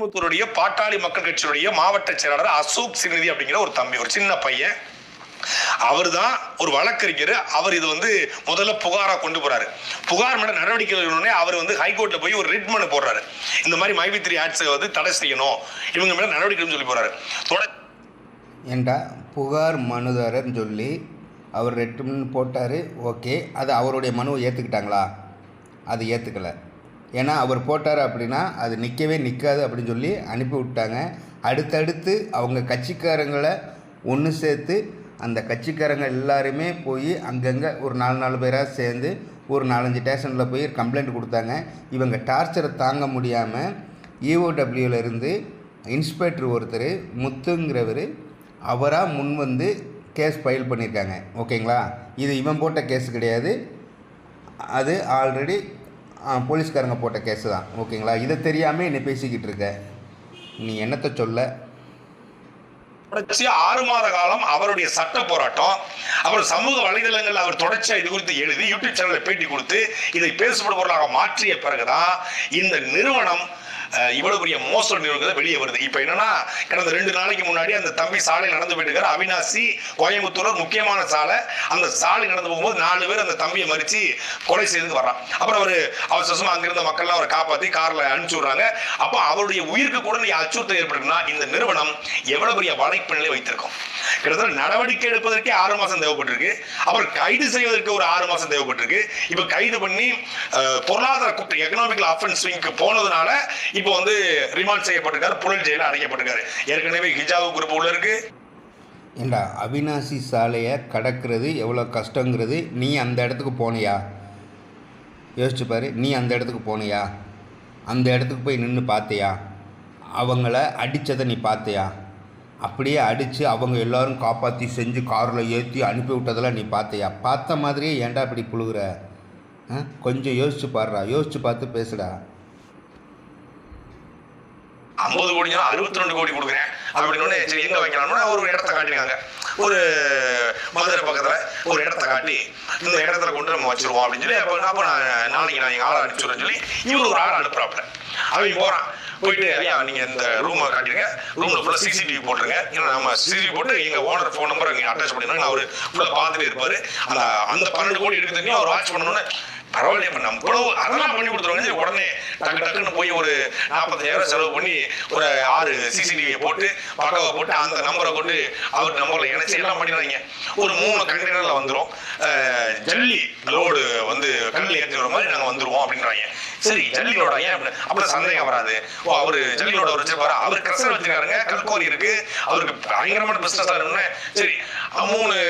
கோயம்புத்தூருடைய பாட்டாளி மக்கள் கட்சியுடைய மாவட்ட செயலாளர் அசோக் சிறுநிதி அப்படிங்கிற ஒரு தம்பி, ஒரு சின்ன பையன். அவர் தான் ஒரு வழக்கறிஞர். அவர் இது முதல்ல புகாரா கொண்டு போறாரு. புகார் மேல நடவடிக்கை அவர் ஹைகோர்ட்ல போய் ஒரு ரிட் மனு போடுறாரு. இந்த மாதிரி மைவி3 ஆட்ஸ் தடை செய்யணும், இவங்க மேல நடவடிக்கை சொல்லி போறாரு. ஏண்டா புகார் மனுதாரர்னு சொல்லி அவர் ரெட் மனு போட்டார். ஓகே, அது அவருடைய மனுவை ஏற்றுக்கிட்டாங்களா? அது ஏற்றுக்கலை. ஏன்னா அவர் போட்டார் அப்படின்னா அது நிற்கவே நிற்காது அப்படின்னு சொல்லி அனுப்பி விட்டாங்க. அடுத்தடுத்து அவங்க கட்சிக்காரங்களை ஒன்று சேர்த்து அந்த கட்சிக்காரங்க எல்லாருமே போய் அங்கங்கே ஒரு 4 பேராக சேர்ந்து ஒரு 4-5 ஸ்டேஷனில் போய் கம்ப்ளைண்ட் கொடுத்தாங்க. இவங்க டார்ச்சரை தாங்க முடியாமல் இஓடபிள்யூலேருந்து இன்ஸ்பெக்டர் ஒருத்தர் முத்துங்கிறவர் அவராக முன் வந்து கேஸ் ஃபைல் பண்ணியிருக்காங்க. ஓகேங்களா? இது இவன் போட்ட கேஸ் கிடையாது, அது ஆல்ரெடி போலீஸ்காரங்க போட்ட கேஸு தான். ஓகேங்களா? இதை தெரியாமல் என்னை பேசிக்கிட்டு இருக்க, நீ என்னத்தை சொல்ல? 6 மாத காலம் அவருடைய சட்ட போராட்டம், அப்புறம் சமூக வலைதளங்கள் அவர் தொடர்ச்சியா இது குறித்து எழுதி யூடியூப் சேனல்ல பேட்டி கொடுத்து இதை பேசுபடும் பொருளாக மாற்றிய பிறகுதான் இந்த நிறுவனம் இவ்வளவு பெரிய மோசடி நிறுவனங்கள் வெளியே வருது. இப்ப என்னன்னா, கடந்த 2 நாளைக்கு முன்னாடி அந்த தம்பி சாலையில் நடந்து போயிட்டு இருக்காரு. அவினாசி கோயம்புத்தூர் முக்கியமான சாலை. அந்த சாலை நடந்து போகும்போது 4 பேர் அந்த தம்பியை மறிச்சு கொலை செய்து வர்றான். அப்புறம் அவர் அவசரமா அங்கிருந்த மக்கள்லாம் அவரை காப்பாற்றி கார்ல அனுப்பிச்சு விடுறாங்க. அப்போ அவருடைய உயிருக்கு கூட அச்சுறுத்தல் ஏற்படுதுன்னா இந்த நிறுவனம் எவ்வளவு பெரிய வலைப்பு நிலை வைத்திருக்கும். கிட்டத்தட்ட நடவடிக்கை எடுப்பதற்கே 6 மாசம் தேவைப்பட்டிருக்கு. அப்புறம் கைது செய்வதற்கு ஒரு 6 மாசம் தேவைப்பட்டிருக்கு. இப்ப கைது பண்ணி பொருளாதார குற்றம் எக்கனாமிக்கல் அஃபென்ஸ் விங்க்கு போனதுனால இப்போ ரிமாண்ட் செய்யப்பட்டிருக்காரு, புழல் ஜெயில அடைக்கப்பட்டிருக்காரு. ஏற்கனவே ஹிஜாபு குரூப் உள்ள இருக்கு. ஏண்டா அவினாசி சாலையை கடக்கிறது எவ்வளோ கஷ்டங்கிறது நீ அந்த இடத்துக்கு போனியா? யோசிச்சு பாரு. நீ அந்த இடத்துக்கு போனியா? அந்த இடத்துக்கு போய் நின்று பார்த்தியா? அவங்கள அடித்ததை நீ பார்த்தியா? அப்படியே அடித்து அவங்க எல்லோரும் காப்பாற்றி செஞ்சு காரில் ஏற்றி அனுப்பி விட்டதெல்லாம் நீ பார்த்தியா? பார்த்த மாதிரியே ஏன்டா இப்படி புழுகுற? கொஞ்சம் யோசிச்சு பாடுறா, யோசிச்சு பார்த்து பேசுடா. 50 கோடி 62 கோடி கொடுக்குறேன் அப்படின்னு சரி எங்க வைக்கலாம்னு ஒரு இடத்த காட்டினாங்க. ஒரு மதுரை பக்கத்துல ஒரு இடத்த காட்டி இந்த இடத்துல கொண்டு நம்ம வச்சிருவோம் அப்படின்னு சொல்லி அப்ப நாளைக்கு நான் எங்க ஆளை அனுப்பிச்சுடுறேன்னு சொல்லி இவரு ஒரு ஆள் அனுப்புறாப்புல. அவன் போறான். போயிட்டு ஐயா நீங்க இந்த ரூமை காட்டிடுங்க, ரூம்ல ஃபுல்லா சிசிடிவி போட்டுருங்க. நம்ம சிசிடிவி போட்டு எங்க ஓனர் ஃபோன் நம்பர் இங்க அட்டாச் பண்ணிடுறாங்க. அவரு ஃபுல்லா பார்த்துட்டு இருப்பாரு. அந்த 12 கோடி எடுக்க தெரியும் அவர் வாட்ச் பண்ணணும்னு. பரவாயில்ல, இப்ப நம்ம கூட அதெல்லாம் பண்ணி கொடுத்துருவாங்க. உடனே டக்குன்னு போய் ஒரு 45,000 செலவு பண்ணி ஒரு 6 சிசிடிவியை போட்டு பக்காவை போட்டு அந்த நம்பரை கொண்டு அவர் நம்பர்ல இணைச்சு எல்லாம் பண்ணிடுறாங்க. ஒரு 3 கண்டெய்னர்ல வந்துடும். ஜல்லி லோடு கல்லில் ஏற்றி வர மாதிரி நாங்க வந்துருவோம் அப்படின்றாங்க. சரி ஜல்லியோட ஏன் அப்புறம் சந்தேகம் வராது. ஓ அவரு ஜல்லியோட வச்சிருப்பாரு, அவர் கிரசர் வச்சிருக்காருங்க, கல்கோரி இருக்கு, அவருக்கு பயங்கரமான பிசினஸ் ஆகணும்னு சரி 3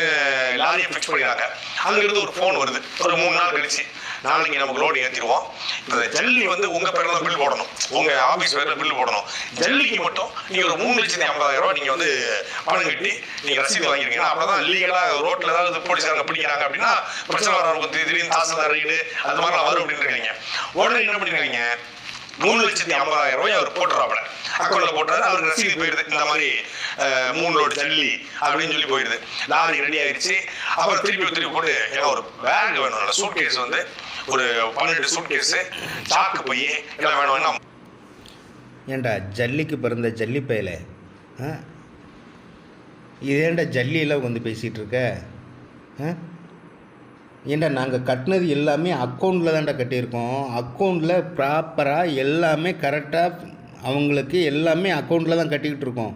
லாரியை பிக்ஸ் பண்ணிடுறாங்க. அங்கிருந்து ஒரு போன் வருது ஒரு 3 நாள் கழிச்சு, நாளைக்கு நமக்கு லோடு ஏற்றிடுவோம். இந்த ஜல்லி உங்க பேர்ல தான் பில் போடணும், உங்க ஆபீஸ் பேர்ல பில் போடணும். ஜல்லிக்கு மட்டும் நீங்க ஒரு 3,50,000 நீங்க பணம் கட்டி நீங்க ரசீது வாங்கிருக்கீங்க. அப்பதான் லீகலா ரோட்ல ஏதாவது போலீஸ்காரங்க பிடிக்கிறாங்க அப்படின்னா பிரச்சனை வர திடீர்னு தாசில்தார் ரைடு அது மாதிரிலாம் வரும் அப்படின்னு இருக்காங்க. உடனே என்ன பண்ணிருக்காங்க, 3,50,000 அவர் போட்டுறாப்புல அக்கௌண்ட்ல போட்டாரு. அவருக்கு ரசீது போயிடுது. இந்த மாதிரி 3 லோடு ஜல்லி அப்படின்னு சொல்லி போயிடுது. லாரி ரெடி ஆயிடுச்சு. அப்புறம் திருப்பி போட்டு ஏன்னா ஒரு பேக் வேணும், சூட் கேஸ் ஒரு 12 சூட் கேஸ், சாக்கு போய் எல்லாம் வேணும். ஏண்டா ஜல்லிக்கு பிறந்த ஜல்லி பயல, இதேண்டா ஜல்லியெல்லாம் பேசிகிட்டு இருக்க? ஏண்டா நாங்கள் கட்டினது எல்லாமே அக்கௌண்ட்டில் தான்டா கட்டியிருக்கோம். அக்கௌண்ட்டில் ப்ராப்பராக எல்லாமே கரெக்டாக அவங்களுக்கு எல்லாமே அக்கௌண்ட்டில் தான் கட்டிக்கிட்டு இருக்கோம்.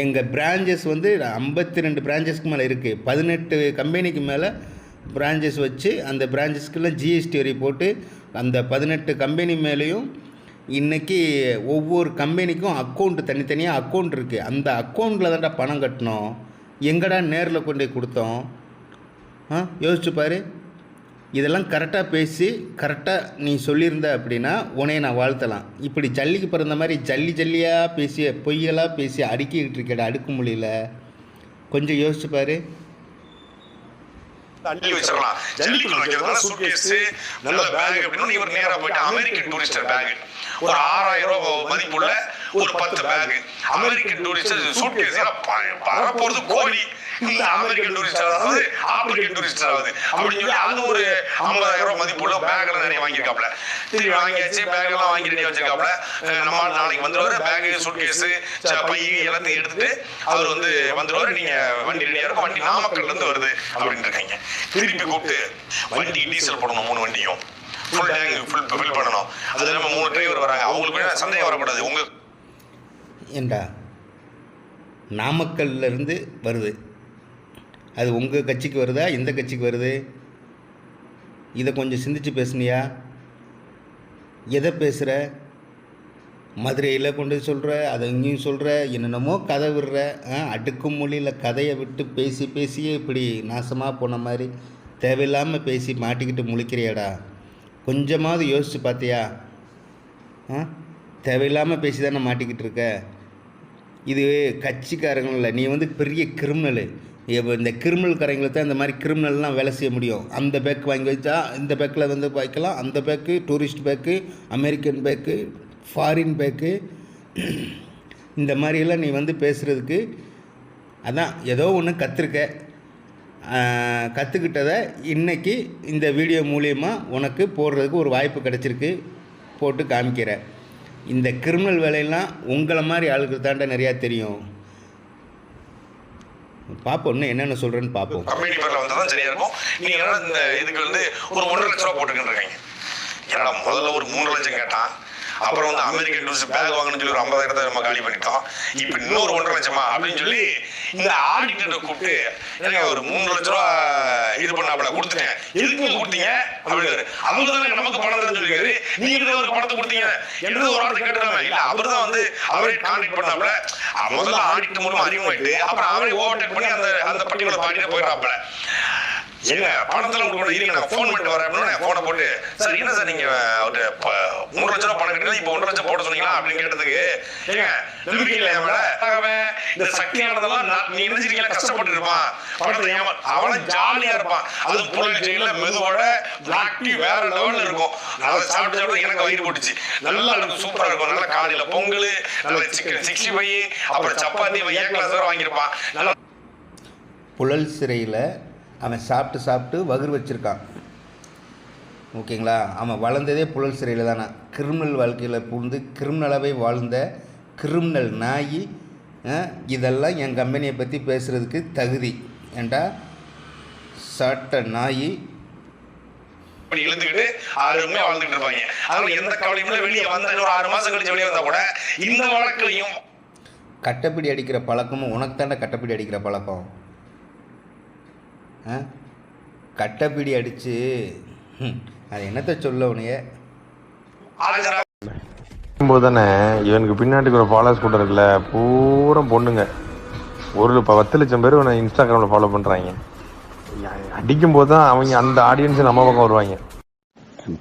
எங்கள் பிரான்ச்சஸ் 52 பிரான்ச்சஸ்க்கு மேலே இருக்குது. 18 கம்பெனிக்கு மேலே பிரான்ச்சஸ் வச்சு அந்த பிரான்ச்சஸ்க்கெல்லாம் ஜிஎஸ்டி வரி போட்டு அந்த 18 கம்பெனி மேலேயும் இன்றைக்கி ஒவ்வொரு கம்பெனிக்கும் அக்கௌண்ட்டு தனித்தனியாக அக்கௌண்ட் இருக்குது. அந்த அக்கௌண்ட்டில் தான்டா பணம் கட்டினோம். எங்கடா நேரில் கொண்டு யோசிச்சு பாரு. இதெல்லாம் கரெக்டாக பேசி கரெக்டாக நீ சொல்லியிருந்த அப்படின்னா உன்னைய நான் வாழ்த்தலாம். இப்படி ஜல்லிக்கு பிறந்த மாதிரி ஜல்லியாக பேசி பொய்யெல்லாம் பேசி அடுக்கிக்கிட்டு இருக்கேடா, அடுக்க முடியல. கொஞ்சம் யோசிச்சு பாரு. அள்ளி வச்சிடலாம். ஜல்லிக்குள்ள வைக்கிறதுனால சூட்கேஸ் நல்ல பேக் அப்படின்னு இவர் நேரா போயிட்டு அமெரிக்கன் டூரிஸ்டர் பேக் ஒரு 6,000 ரூபாய் மதிப்புள்ள ஒரு 10 பேக். அமெரிக்கன் டூரிஸ்ட் சூட்கேஸ் வரப்போறது கோடி. இந்த அமெரிக்கன் டூரிஸ்ட் அதாவது ஆப்பிரிக்கன் டூரிஸ்ட் ஆகுது அப்படின்னு சொல்லி அது ஒரு 50,000 ரூபாய் மதிப்புள்ள பேக் எல்லாம் நிறைய வாங்கியிருக்காப்ல. திரும்பி வாங்கியாச்சு, பேக் எல்லாம் வாங்கி ரெடி வச்சிருக்காப்ல. நம்ம நாளைக்கு வந்துருவாரு, பேக் சூட்கேஸ் பை எல்லாத்தையும் எடுத்துட்டு அவர் வந்து வந்துருவாரு. நீங்க வண்டி ரெடியா இருக்கும், வண்டி நாமக்கல்ல இருந்து வருது அப்படின்னு இருக்காங்க. திருப்பி கூப்பிட்டு வண்டி டீசல் போடணும், 3 வண்டியும் ஃபுல் டேங்க் ஃபில் பண்ணணும். அது நம்ம 3 டிரைவர் வராங்க, அவங்களுக்கு சந்தேகம் வரக்கூடாது. உங்க ஏண்டா நாமக்கல்ல இருந்து வருது, அது உங்கள் கட்சிக்கு வருதா எந்த கட்சிக்கு வருது? இதை கொஞ்சம் சிந்திச்சு பேசுனியா? எதை பேசுகிற? மதுரையில் கொண்டு சொல்கிற, அதை இங்கேயும் சொல்கிற, என்னென்னமோ கதை விடுற. அடுக்கும் மொழியில் கதையை விட்டு பேசி பேசியே இப்படி நாசமாக போன மாதிரி தேவையில்லாமல் பேசி மாட்டிக்கிட்டு முழிக்கிறியாடா. கொஞ்சமாவது யோசித்து பார்த்தியா? தேவையில்லாமல் பேசி தானே மாட்டிக்கிட்டு இருக்க. இது கட்சிக்காரங்கள, நீ வந்து பெரிய கிரிமினலு. இந்த கிரிமினல்காரங்களை தான் இந்த மாதிரி கிரிமினல்லாம் வேலை செய்ய முடியும். அந்த பேக் வாங்கி வச்சா இந்த பேக்கில் வந்து வைக்கலாம், அந்த bag tourist bag, American bag, foreign bag, இந்த மாதிரியெல்லாம் நீ வந்து பேசுகிறதுக்கு அதான் ஏதோ ஒன்று கற்றுக்கிட்டதை இன்றைக்கி இந்த வீடியோ மூலியமாக உனக்கு போடுறதுக்கு ஒரு வாய்ப்பு கிடச்சிருக்கு, போட்டு காமிக்கிற. இந்த கிரிமினல் வேலையெல்லாம் உங்களை மாதிரி ஆளுக்கு தாண்ட நிறையா தெரியும். பார்ப்போம் இன்னும் என்னென்ன சொல்கிறேன்னு பார்ப்போம். கம்யூனிட்டி பேரில் வந்தால் தான் சரியாக இருக்கும். நீங்கள் இந்த இதுக்கு வந்து ஒரு 1.5 லட்ச ரூபா போட்டுக்கிட்டு இருக்கீங்க. ஏன்னா முதல்ல ஒரு 3 லட்சம் கேட்டான், அப்புறம் வந்து அமெரிக்கன் டூரிஸ்ட் பேக் வாங்கணும்னு சொல்லி ஒரு 50,000 நம்ம காலி பண்ணிட்டோம். இப்போ இன்னொரு 1.5 லட்சமா அப்படின்னு சொல்லி இந்த ஆடிட்டரை கூப்பிட்டு எனக்கு ஒரு 3 லட்ச ரூபா இது பண்ணாப்புல கொடுத்துட்டேன். எதுக்கு கொடுத்தீங்க அப்படின்னு அவங்க தானே நமக்கு பணம் தான் சொல்லியிருக்காரு, நீங்க எதுக்கு அவருக்கு பணத்தை கொடுத்தீங்க என்றது ஒரு ஆர்டர் கேட்டுருக்காங்க. இல்லை அவர் தான் வந்து அவரே கான்டாக்ட் பண்ணாப்புல. முதல்ல ஆடிட் மூலம் அறிமுகமாயிட்டு அப்புறம் அவரே ஓவர்டேக் பண்ணி அந்த பர்டிகுலர் பார்ட்டியில போயிடறாப்புல. எங்க பணத்தில் உங்களுக்கு இருங்க, நான் ஃபோன் பண்ணிட்டு வரேன் அப்படின்னு ஃபோனை போட்டு, சார் என்ன சார் நீங்கள் அவர்கிட்ட 3 லட்ச ரூபா பணம் கட்டினா இப்போ 1.5 லட்சம் போட சொன்னீங்களா அப்படின்னு கேட்டதுக்கு, ஏங்க நம்பிக்கை இல்லை இந்த சக்தியானதெல்லாம் நீ நினைச்சிருக்கீங்களா கஷ்டப்பட்டு இருப்பான் பணத்தை அவனை ஜாலியாக இருப்பான். அதுவும் புள்ளி மெதுவோட பிளாக் டீ வேற லெவலில் இருக்கும். நல்லா சாப்பிட்டு சாப்பிட்டு எனக்கு வயிறு போட்டுச்சு. நல்லா இருக்கும், சூப்பராக இருக்கும். நல்லா காலையில் பொங்கல், நல்ல சிக்கன் 65, அப்புறம் சப்பாத்தி ஏ கிளாஸ் வேறு வாங்கியிருப்பான். நல்லா புழல் சிறையில் அவன் சாப்பிட்டு வகுறு வச்சுருக்கான். ஓகேங்களா? அவன் வளர்ந்ததே புழல் சிறையில் தானே. கிரிமினல் வாழ்க்கையில் புகுந்து கிரிமினலாகவே வாழ்ந்த கிரிமினல் நாய் இதெல்லாம் என் கம்பெனியை பற்றி பேசுகிறதுக்கு தகுதி. ஏண்டா சாட்ட நாய் இழுத்துக்கிட்டு 6 வாழ்ந்துட்டு இருப்பாங்க. அதில் எந்த கவலையும் வெளியே வந்த ஒரு 6 மாதம் கழிச்சு வெளியே வந்தால் கூட இந்த வழக்குலையும் கட்டப்பிடி அடிக்கிற பழக்கமும் உனக்கு தாண்டா கட்டப்பிடி அடிக்கிற பழக்கம். கட்டப்பிடி அடித்து அது என்னத்தை சொல்ல உனைய போது தானே இவனுக்கு பின்னாடி ஒரு ஃபாலோவர்ஸ் கூட இருக்குல்ல, பூரா பொண்ணுங்க. ஒரு 10 லட்சம் பேர் இவனை இன்ஸ்டாகிராமில் ஃபாலோ பண்ணுறாங்க. அடிக்கும் போது தான் அவங்க அந்த ஆடியன்ஸ் நம்ம பக்கம் வருவாங்க.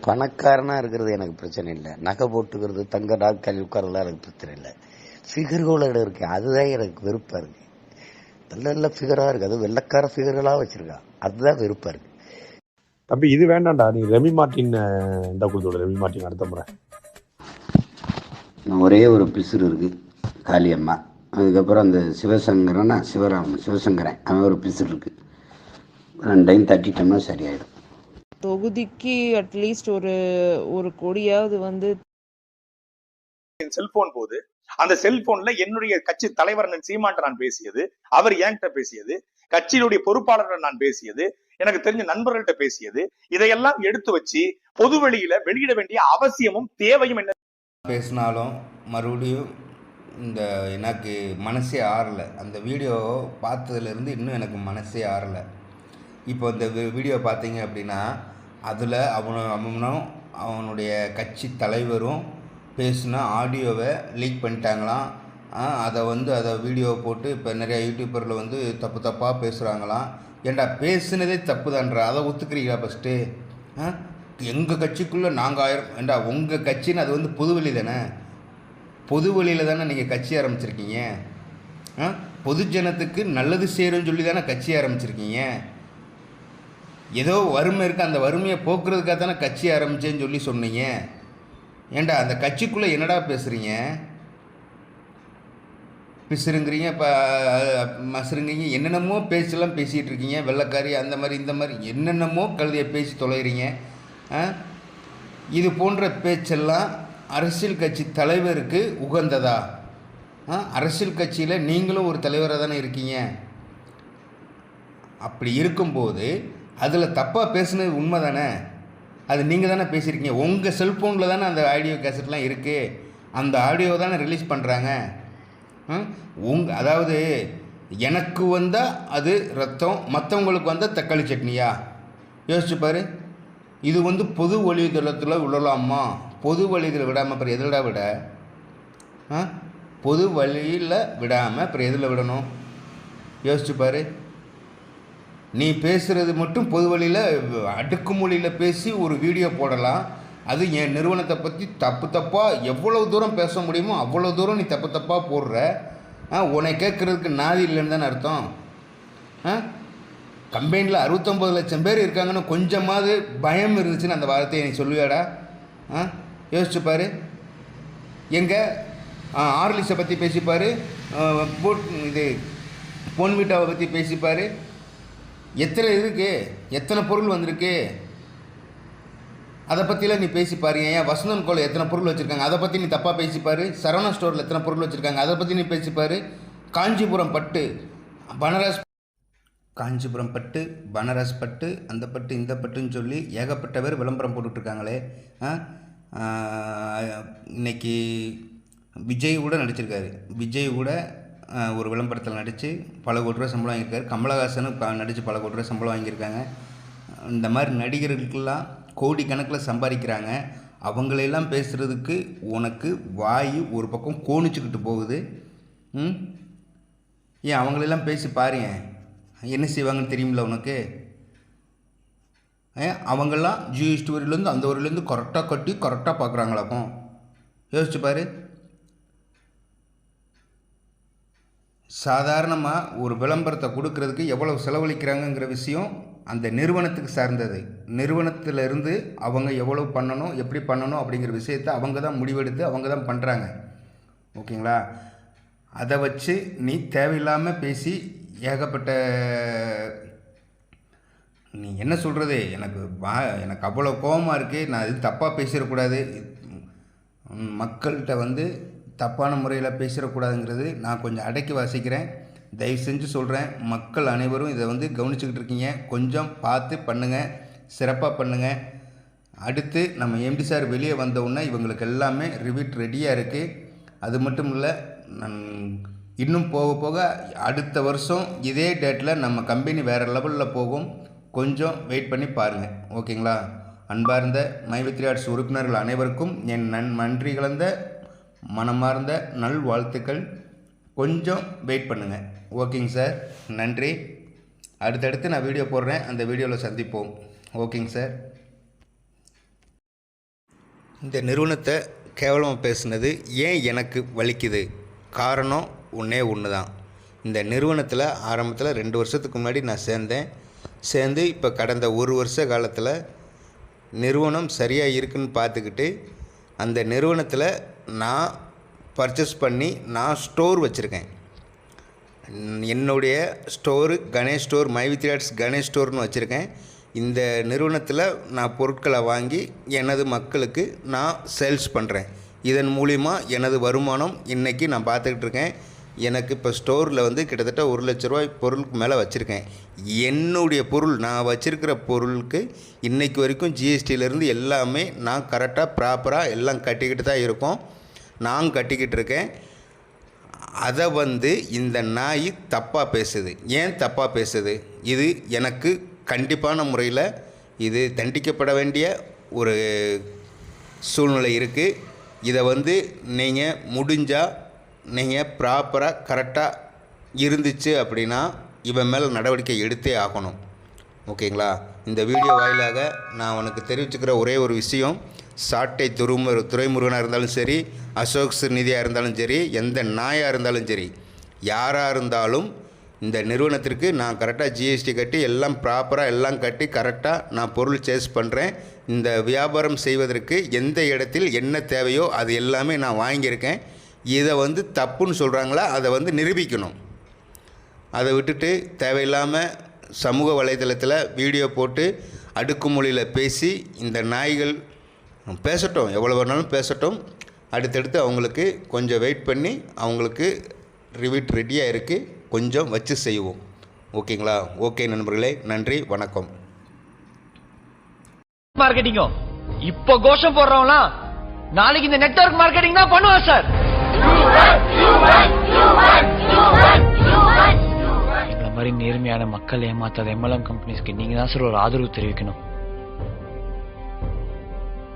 பணக்காரனாக இருக்கிறது எனக்கு பிரச்சனை இல்லை, நகை போட்டுக்கிறது, தங்க நாட்கள் உட்காரலாம் எனக்கு பிரச்சனை இல்லை. ஃபிகர்களோட இருக்கு, அதுதான் எனக்கு வெறுப்பாக இருக்குது. நல்ல நல்ல ஃபிகராக இருக்குது, அது வெள்ளக்கார ஃபிகர்களாக வச்சுருக்கான், அதுதான் வெறுப்பாக இருக்குது. தம்பி இது வேண்டாம்டா, நீ ரெமி மார்ட்டின் இந்த கொடுத்து ரெமி மார்ட்டின் அடுத்த முறை. ஒரே ஒரு பிசுறு இருக்குது காளியம்மா, அதுக்கப்புறம் அந்த சிவசங்கரன் அவன் ஒரு பிசுறு இருக்குது. 2டைம் தட்டிட்டோம்னா சரியாயிடும். தொகுதிக்கு அட்லீஸ்ட் ஒரு கொடியாவது வந்து செல்போன் போது அந்த செல்போன்ல என்னுடைய கட்சி தலைவர் சீமான்ட்ட நான் பேசியது, அவர் என்கிட்ட பேசியது, கட்சியினுடைய பொறுப்பாளர்கள் நான் பேசியது, எனக்கு தெரிஞ்ச நண்பர்கள்ட்ட பேசியது, இதையெல்லாம் எடுத்து வச்சு பொது வெளியில வெளியிட வேண்டிய அவசியமும் தேவையும் என்ன? பேசினாலும் மறுபடியும் இந்த எனக்கு மனசே ஆறலை. அந்த வீடியோ பார்த்ததுலேருந்து இன்னும் எனக்கு மனசே ஆறலை. இப்போ இந்த வீடியோ பார்த்தீங்க அப்படின்னா அதில் அவனும் அவனுடைய கட்சி தலைவரும் பேசின ஆடியோவை லீக் பண்ணிட்டாங்களாம். அதை வீடியோவை போட்டு இப்போ நிறையா யூடியூப்பரில் வந்து தப்பாக பேசுகிறாங்களாம். ஏண்டா பேசுனதே தப்பு தான்றா, அதை ஒத்துக்கிறீங்களா ஃபஸ்ட்டு? எங்கள் கட்சிக்குள்ளே நாங்கள் 1000 ஏண்டா உங்கள் கட்சின்னு அது வந்து பொதுவெளி தானே, பொது வழியில் தானே நீங்கள் கட்சி ஆரம்பிச்சிருக்கீங்க. பொதுஜனத்துக்கு நல்லது செய்கிறோன்னு சொல்லி தானே கட்சி ஆரம்பிச்சிருக்கீங்க. ஏதோ வறுமை இருக்குது, அந்த வறுமையை போக்குறதுக்காக தானே கட்சி ஆரம்பித்தேன்னு சொல்லி சொன்னீங்க. ஏண்டா அந்த கட்சிக்குள்ளே என்னடா பேசுகிறீங்க? பிசுருங்கிறீங்க, இப்போ மசுருங்கிறீங்க, என்னென்னமோ பேச்செல்லாம் பேசிகிட்டு இருக்கீங்க. வெள்ளைக்காரி அந்த மாதிரி இந்த மாதிரி என்னென்னமோ கழுதையை பேசி தொலைகிறீங்க. இது போன்ற பேச்செல்லாம் அரசியல் கட்சி தலைவருக்கு உகந்ததா? அரசியல் கட்சியில் நீங்களும் ஒரு தலைவராக தானே இருக்கீங்க. அப்படி இருக்கும்போது அதில் தப்பாக பேசுனது உண்மை தானே? அது நீங்கள் தானே பேசியிருக்கீங்க. உங்கள் செல்ஃபோனில் தானே அந்த ஆடியோ கேசட்லாம் இருக்குது. அந்த ஆடியோ தானே ரிலீஸ் பண்ணுறாங்க. அதாவது எனக்கு வந்தால் அது ரத்தம், மற்றவங்களுக்கு வந்தால் தக்காளி சட்னியா? யோசிச்சு பாரு. இது பொது வழிதளத்தில் விடலாமா? பொது வழியில் விடாமல் அப்புறம் எதில் விட? பொது வழியில் விடாமல் அப்புறம் எதில் விடணும்? யோசிச்சு பாரு. நீ பேசுகிறது மட்டும் பொது வழியில் அடுக்குமொழியில் பேசி ஒரு வீடியோ போடலாம். அது என் நிறுவனத்தை பற்றி தப்பாக எவ்வளோ தூரம் பேச முடியுமோ அவ்வளோ தூரம் நீ தப்பாக போடுற. உன்னை கேட்குறதுக்கு நாதி இல்லைன்னு தானே அர்த்தம். கம்பெனியில் 69 லட்சம் பேர் இருக்காங்கன்னு கொஞ்சமாவது பயம் இருந்துச்சுன்னு அந்த வார்த்தையை நீ சொல்லுவியாடா? யோசிச்சு பாரு. எங்கே ஆர்லிஸை பற்றி பேசிப்பார், இது பொன்விட்டாவை பற்றி பேசிப்பார். எத்தனை இருக்குது, எத்தனை பொருள் வந்திருக்கு, அதை பற்றிலாம் நீ பேசிப்பாரு. ஏன் வசந்தன் கோல எத்தனை பொருள் வச்சுருக்காங்க, அதை பற்றி நீ தப்பாக பேசிப்பார். சரவணா ஸ்டோரில் எத்தனை பொருள் வச்சுருக்காங்க, அதை பற்றி நீ பேசிப்பார். காஞ்சிபுரம் பட்டு, பனாரஸ் பட்டு, அந்த பட்டு இந்த பட்டுன்னு சொல்லி ஏகப்பட்ட பேர் விளம்பரம் போட்டுட்ருக்காங்களே. இன்றைக்கி விஜய் கூட நடிச்சிருக்காரு. விஜய் கூட ஒரு விளம்பரத்தில் நடித்து பல கோடி ரூபா சம்பளம் வாங்கியிருக்காரு. கமலஹாசனும் நடித்து பல கோடி ரூபா சம்பளம் வாங்கியிருக்காங்க. இந்த மாதிரி நடிகர்களுக்கெல்லாம் கோடிக்கணக்கில் சம்பாதிக்கிறாங்க. அவங்களெல்லாம் பேசுகிறதுக்கு உனக்கு வாய் ஒரு பக்கம் கோணிச்சுக்கிட்டு போகுது. ஏன் அவங்களெல்லாம் பேசி பாருங்க, என்ன செய்வாங்கன்னு தெரியுமில்ல உனக்கு? அவங்கெல்லாம் ஜிஎஸ்டி வரியிலேருந்து அந்த வரியிலேருந்து கரெக்டாக கட்டி கரெக்டாக பார்க்குறாங்களாக்கும். யோசிச்சு பாரு. சாதாரணமாக ஒரு விளம்பரத்தை கொடுக்கறதுக்கு எவ்வளவு செலவழிக்கிறாங்கங்கிற விஷயம் அந்த நிறுவனத்துக்கு சார்ந்தது. நிறுவனத்திலிருந்து அவங்க எவ்வளோ பண்ணணும், எப்படி பண்ணணும் அப்படிங்கிற விஷயத்தை அவங்க தான் முடிவெடுத்து அவங்க தான் பண்ணுறாங்க. ஓகேங்களா? அதை வச்சு நீ தேவையில்லாமல் பேசி ஏகப்பட்ட நீ என்ன சொல்கிறது, எனக்கு அவ்வளோ கோபமாக இருக்குது. நான் இது தப்பாக பேசிடக்கூடாது, மக்கள்கிட்ட தப்பான முறையில் பேசிடக்கூடாதுங்கிறது நான் கொஞ்சம் அடக்கி வாசிக்கிறேன். தயவு செஞ்சு சொல்கிறேன், மக்கள் அனைவரும் இதை கவனிச்சுக்கிட்டு இருக்கீங்க. கொஞ்சம் பார்த்து பண்ணுங்கள், சிறப்பாக பண்ணுங்கள். அடுத்து நம்ம எம்டி சார் வெளியே வந்தவுடனே இவங்களுக்கு எல்லாமே ரிவீட் ரெடியாக இருக்குது. அது மட்டும் இல்லை, இன்னும் போக போக அடுத்த வருஷம் இதே டேட்டில் நம்ம கம்பெனி வேறு லெவலில் போகும். கொஞ்சம் வெயிட் பண்ணி பாருங்கள். ஓகேங்களா? அன்பார்ந்த மை3 ஆர்ட்ஸ் உறுப்பினர்கள் அனைவருக்கும் என் நன்றி கலந்த மனமார்ந்த நல்வாழ்த்துக்கள். கொஞ்சம் வெயிட் பண்ணுங்கள். ஓகேங்க சார், நன்றி. அடுத்தடுத்து நான் வீடியோ போடுறேன், அந்த வீடியோவில் சந்திப்போம். ஓகேங்க சார். இந்த நிறுவனத்தை கேவலமாக பேசுனது ஏன் எனக்கு வலிக்குது? காரணம் ஒன்று தான். இந்த நிறுவனத்தில் ஆரம்பத்தில் 2 வருஷத்துக்கு முன்னாடி நான் சேர்ந்து இப்போ கடந்த 1 வருஷ காலத்தில் நிறுவனம் சரியாக இருக்குன்னு பார்த்துக்கிட்டு அந்த நிறுவனத்தில் நான் பர்ச்சேஸ் பண்ணி நான் ஸ்டோர் வச்சுருக்கேன். என்னுடைய ஸ்டோரு கணேஷ் ஸ்டோர், மை3 ஆர்ட்ஸ் கணேஷ் ஸ்டோர்னு வச்சுருக்கேன். இந்த நிறுவனத்தில் நான் பொருட்களை வாங்கி எனது மக்களுக்கு நான் சேல்ஸ் பண்ணுறேன். இதன் மூலிமா எனது வருமானம் இன்றைக்கி நான் பார்த்துக்கிட்டு இருக்கேன். எனக்கு இப்போ ஸ்டோரில் கிட்டத்தட்ட 1 லட்ச ரூபாய் பொருளுக்கு மேலே வச்சுருக்கேன். என்னுடைய பொருள், நான் வச்சுருக்கிற பொருளுக்கு இன்றைக்கு வரைக்கும் ஜிஎஸ்டியிலேருந்து எல்லாமே நான் கரெக்டாக ப்ராப்பராக எல்லாம் கட்டிக்கிட்டு தான் இருக்கோம். நான் கட்டிக்கிட்டு இருக்கேன். அதை இந்த நாய் தப்பாக பேசுது. ஏன் தப்பாக பேசுது? இது எனக்கு கண்டிப்பான முறையில் இது தண்டிக்கப்பட வேண்டிய ஒரு சூழ்நிலை இருக்குது. இதை நீங்கள் முடிஞ்சால் நீங்கள் ப்ராப்பராக கரெக்டாக இருந்துச்சு அப்படின்னா இவன் மேலே நடவடிக்கை எடுத்தே ஆகணும். ஓகேங்களா? இந்த வீடியோ வாயிலாக நான் உனக்கு தெரிவிச்சுக்கிற ஒரே ஒரு விஷயம், சாட்டை துரைமுருகனாக இருந்தாலும் சரி, அசோக் சிறுநிதியாக இருந்தாலும் சரி, எந்த நாயாக இருந்தாலும் சரி, யாராக இருந்தாலும் இந்த நிறுவனத்திற்கு நான் கரெக்டாக ஜிஎஸ்டி கட்டி எல்லாம் ப்ராப்பராக எல்லாம் கட்டி கரெக்டாக நான் பொருள் சேஸ் பண்ணுறேன். இந்த வியாபாரம் செய்வதற்கு எந்த இடத்தில் என்ன தேவையோ அது எல்லாமே நான் வாங்கியிருக்கேன். இதை வந்து தப்புன்னு சொல்கிறாங்களா அதை வந்து நிரூபிக்கணும். அதை விட்டுட்டு தேவையில்லாமல் சமூக வலைதளத்தில் வீடியோ போட்டு அடுக்குமொழியில் பேசி இந்த நாய்கள் பேசட்டும், எவ்வளோ வேணாலும் பேசட்டும். அடுத்தடுத்து அவங்களுக்கு கொஞ்சம் வெயிட் பண்ணி அவங்களுக்கு ரிவீட் ரெடியாக இருக்குது, கொஞ்சம் வச்சு செய்வோம். ஓகேங்களா? ஓகே நண்பர்களே, நன்றி, வணக்கம். மார்க்கெட்டிங்கோ இப்போ கோஷம் போடுறவங்களாம் நாளைக்கு இந்த நெட்வொர்க் மார்க்கெட்டிங் தான் பண்ணுவான் சார். இந்த மாதிரி நேர்மையான மக்கள் ஏமாத்தாத எம்எல்எம் கம்பெனிஸ்க்கு நீங்க தான் சார் ஒரு ஆதரவு தெரிவிக்கணும்.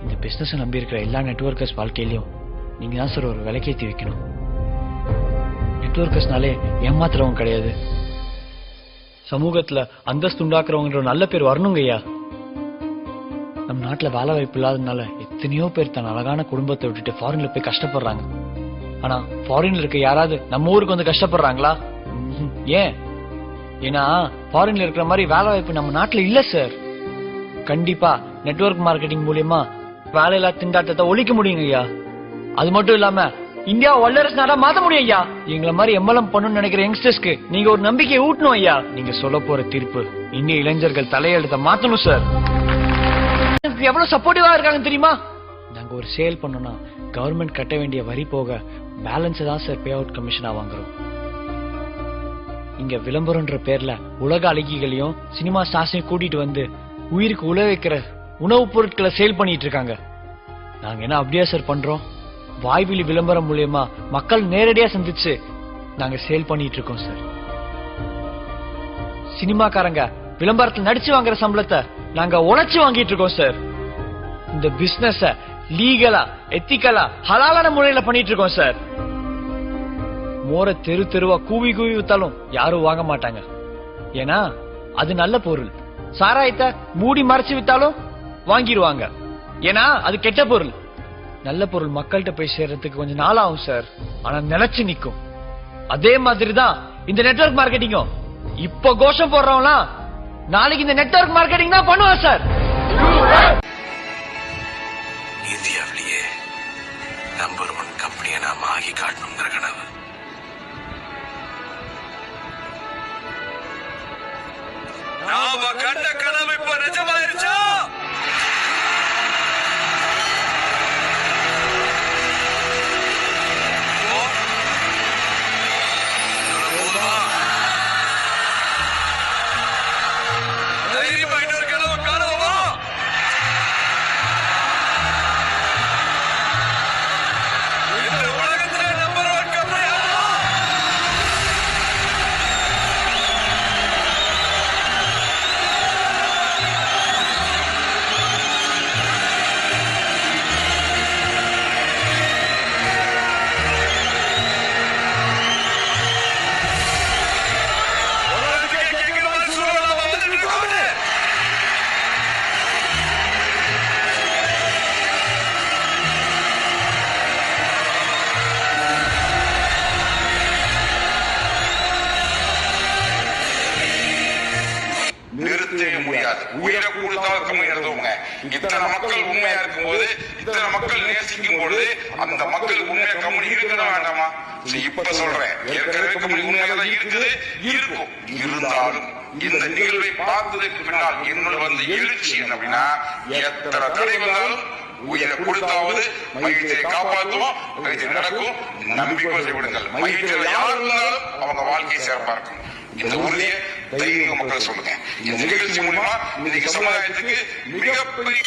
இந்த பிசினஸ் நம்பி இருக்கிற எல்லா நெட்வொர்க்கர்ஸ் வாழ்க்கையிலையும் நீங்க தான் சார் ஒரு விலைக்கேற்றி வைக்கணும். நெட்வொர்க்கர்ஸ்னாலே ஏமாத்துறவங்க கிடையாது, சமூகத்துல அந்தஸ்து உண்டாக்குறவங்க நல்ல பேர் வரணுங்க ஐயா. நம்ம நாட்டுல வேலை வாய்ப்பு இல்லாததுனால எத்தனையோ பேர் தன் அழகான குடும்பத்தை விட்டுட்டு ஃபாரின்ல போய் கஷ்டப்படுறாங்க. ஆனா ஃபாரின்ல இருக்க யாராவது நம்ம ஊருக்கு வந்து கஷ்டப்படுறாங்களா? ஏன்? ஏன்னா ஃபாரின்ல இருக்கிற மாதிரி வேலை வாய்ப்பு நம்ம நாட்டுல இல்ல சார். கண்டிப்பா நெட்வொர்க் மார்க்கெட்டிங் மூலியமா வேலையில்லா திண்டாட்டத்தை ஒழிக்க முடியுங்க ஐயா. அது மட்டும் இல்லாம இந்தியா வல்லரசு நாடா மாத்த முடியும் ஐயா. எங்களை மாதிரி எம்எல்எம் பண்ணணும்னு நினைக்கிற யங்ஸ்டர்ஸ்க்கு நீங்க ஒரு நம்பிக்கையை ஊட்டணும் ஐயா. நீங்க சொல்ல போற தீர்ப்பு இந்திய இளைஞர்கள் தலையெழுத்த மாத்தணும் சார். எவ்வளவு சப்போர்ட்டிவா இருக்காங்க தெரியுமா? நாங்க ஒரு சேல் பண்ணோம்னா கவர்மெண்ட் கட்ட வேண்டிய வரி போக பேலன்ஸ் தான் சார் பே அவுட் கமிஷனா வாங்குறோம். இங்க விளம்பரம்ன்ற பேர்ல உலக அழகிகளையும் சினிமா ஸ்டார்ஸையும் கூட்டிட்டு வந்து உயிருக்கு உழ வைக்கிற உணவுப் பொருட்களை சேல் பண்ணிட்டு இருக்காங்க. நாங்க என்ன அப்படியே சார் பண்றோம்? வாய்வெளி விளம்பரம் மூலியமா மக்கள் நேரடியா சந்திச்சு நாங்க சேல் பண்ணிட்டு இருக்கோம் சார். சினிமாக்காரங்க விளம்பரத்தில் நடிச்சு வாங்குற சம்பளத்தை நாங்க உழைச்சு வாங்கிட்டு இருக்கோம் சார். இந்த பிசினஸ் லீகலா எத்திக்கலா ஹலாலான முறையில பண்ணிட்டு இருக்கோம் சார். மோர தெரு தெருவா கூவி கூவி வித்தாலும் யாரும் வாங்க மாட்டாங்க, ஏன்னா அது நல்ல பொருள். சாராயத்தை மூடி மறைச்சு வித்தாலும் வாங்கிடுவாங்க, ஏன்னா அது கெட்ட பொருள். நல்ல பொருள் மக்கள்கிட்ட போய் சேர்றதுக்கு கொஞ்சம் நாள் ஆகும் சார், ஆனா நிலைச்சு நிக்கும். அதே மாதிரிதான் இந்த நெட்வொர்க் மார்க்கெட்டிங்கும். இப்ப கோஷம் போடுறவங்களாம் நாளைக்கு இந்த நெட்வொர்க் மார்க்கெட்டிங் தான் பண்ணுவான் சார். இந்தியாவிலேயே நம்பர் 1 கம்பெனியை நாம ஆகி காட்டணுங்கிற கனவு நாம கண்ட கனவு இப்ப நிஜமாயிருச்சா? உயிரை கொடுத்தாலும் எழுதுவோங்க. இத்தனை மக்கள் உண்மையா இருக்கும்போது, இத்தனை மக்கள் நேசிக்கும் பொழுது அந்த மக்கள் உண்மையா கம்பெனி இருக்குதா வேண்டாமா? இப்ப சொல்றேன், ஏற்கனவே கம்பெனி உண்மையாக தான் இருக்குது, இருக்கும். இருந்தாலும் இந்த நிகழ்வை பார்த்ததுக்கு பின்னால் என்னோட வந்த எழுச்சி என்ன அப்படின்னா, எத்தனை தடை வந்தாலும் உயிரை கொடுத்தாவது மகிழ்ச்சியை காப்பாற்றுவோம், மகிழ்ச்சி நடக்கும். நம்பிக்கை செய்விடுங்கள். மகிழ்ச்சியில் யார் இருந்தாலும் அவங்க வாழ்க்கை சிறப்பா இருக்கும். இந்த உறுதியை தைரிய மக்கள் சொல்லுங்க. இந்த நிகழ்ச்சி மூலமா இன்னைக்கு சமுதாயத்துக்கு மிகப்பெரிய